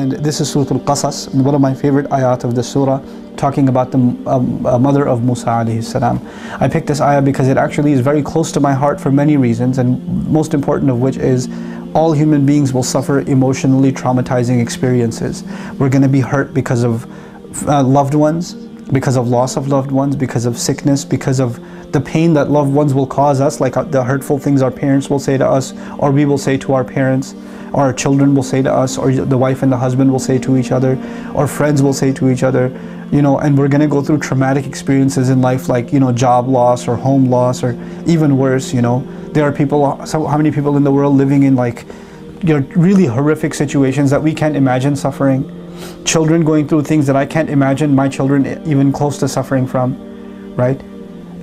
and this is Surah Al-Qasas, one of my favorite ayat of the surah, talking about the mother of Musa alayhi salam. I picked this ayah because it actually is very close to my heart for many reasons, and most important of which is all human beings will suffer emotionally traumatizing experiences. We're going to be hurt because of loved ones, because of loss of loved ones, because of sickness, because of the pain that loved ones will cause us, like the hurtful things our parents will say to us, or we will say to our parents, or our children will say to us, or the wife and the husband will say to each other, or friends will say to each other, you know, and we're going to go through traumatic experiences in life, like, you know, job loss or home loss, or even worse, you know. There are people, so how many people in the world living in, like, you know, really horrific situations that we can't imagine suffering. Children going through things that I can't imagine my children even close to suffering from, right?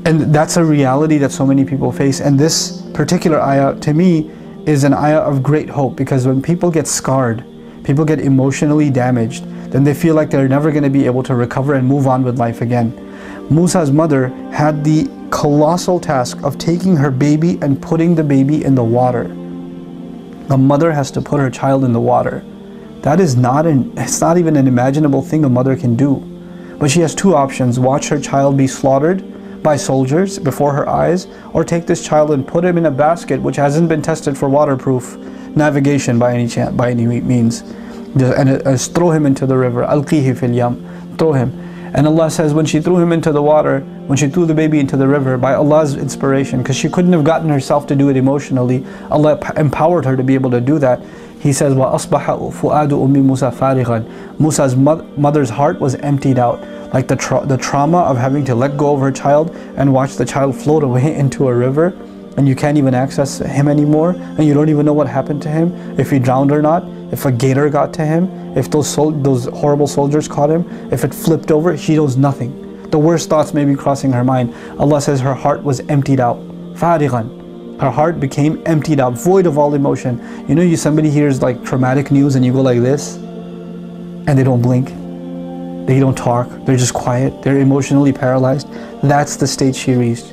And that's a reality that so many people face. And this particular ayah, to me, is an ayah of great hope, because when people get scarred, people get emotionally damaged, then they feel like they're never going to be able to recover and move on with life again. Musa's mother had the colossal task of taking her baby and putting the baby in the water. A mother has to put her child in the water. That is it's not even an imaginable thing a mother can do. But she has two options: watch her child be slaughtered by soldiers before her eyes, or take this child and put him in a basket which hasn't been tested for waterproof navigation by any means, and throw him into the river. Alqihi fil yam, throw him. And Allah says, when she threw him into the water, when she threw the baby into the river, by Allah's inspiration, because she couldn't have gotten herself to do it emotionally, Allah empowered her to be able to do that. He says, وَأَصْبَحَ فُؤَادُ أُمِّ مُوسَى فَارِغًا. Musa's mother's heart was emptied out. Like the trauma of having to let go of her child and watch the child float away into a river, and you can't even access him anymore, and you don't even know what happened to him, if he drowned or not, if a gator got to him, if those horrible soldiers caught him, if it flipped over. She knows nothing. The worst thoughts may be crossing her mind. Allah says her heart was emptied out. فَارِغًا. Her heart became emptied out, void of all emotion. You know, somebody hears like traumatic news and you go like this, and they don't blink. They don't talk, they're just quiet, they're emotionally paralyzed. That's the state she reached.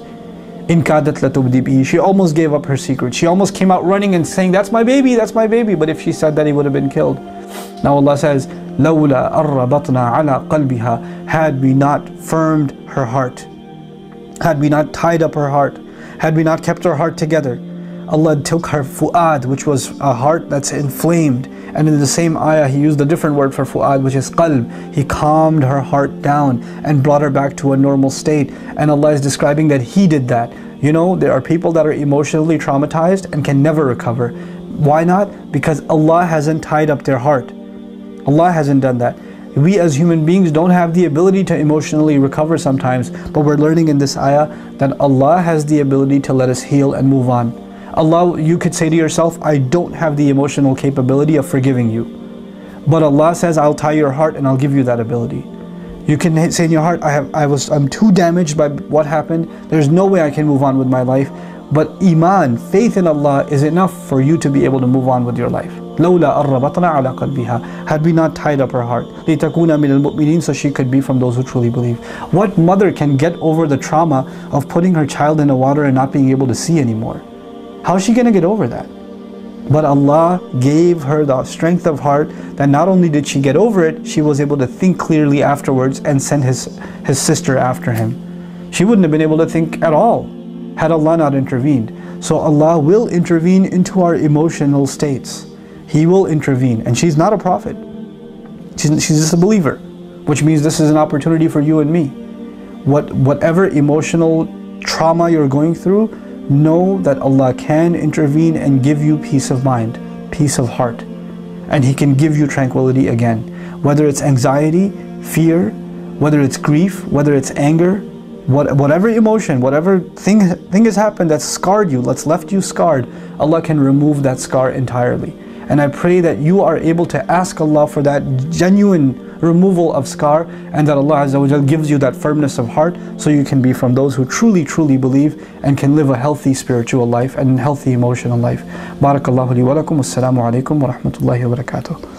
In kadat latubdi bihi. She almost gave up her secret. She almost came out running and saying, that's my baby, that's my baby. But if she said that, he would have been killed. Now Allah says, لَوْلَا أَرَّبَطْنَا عَلَىٰ قَلْبِهَا. Had we not firmed her heart, had we not tied up her heart, had we not kept her heart together, Allah took her fu'ad, which was a heart that's inflamed. And in the same ayah, He used a different word for fu'ad, which is qalb. He calmed her heart down and brought her back to a normal state. And Allah is describing that He did that. You know, there are people that are emotionally traumatized and can never recover. Why not? Because Allah hasn't tied up their heart. Allah hasn't done that. We as human beings don't have the ability to emotionally recover sometimes, but we're learning in this ayah that Allah has the ability to let us heal and move on. Allah, you could say to yourself, I don't have the emotional capability of forgiving you. But Allah says, I'll tie your heart and I'll give you that ability. You can say in your heart, I'm too damaged by what happened. There's no way I can move on with my life. But Iman, faith in Allah, is enough for you to be able to move on with your life. لَوْلَا أَرَّبَطْنَا عَلَىٰ قَلْبِهَا. Had we not tied up her heart, لِتَكُونَ مِنَ الْمُؤْمِنِينَ, so she could be from those who truly believe. What mother can get over the trauma of putting her child in the water and not being able to see anymore? How is she going to get over that? But Allah gave her the strength of heart that not only did she get over it, she was able to think clearly afterwards and send his sister after him. She wouldn't have been able to think at all had Allah not intervened. So Allah will intervene into our emotional states. He will intervene. And she's not a prophet. She's just a believer, which means this is an opportunity for you and me. Whatever emotional trauma you're going through, know that Allah can intervene and give you peace of mind, peace of heart. And He can give you tranquility again. Whether it's anxiety, fear, whether it's grief, whether it's anger, whatever emotion, whatever thing has happened that's scarred you, that's left you scarred, Allah can remove that scar entirely. And I pray that you are able to ask Allah for that genuine removal of scar, and that Allah Azza wa Jal gives you that firmness of heart, so you can be from those who truly believe and can live a healthy spiritual life and healthy emotional life. Barakallahu li wa lakum. Assalamu alaikum wa rahmatullahi wa barakatuh.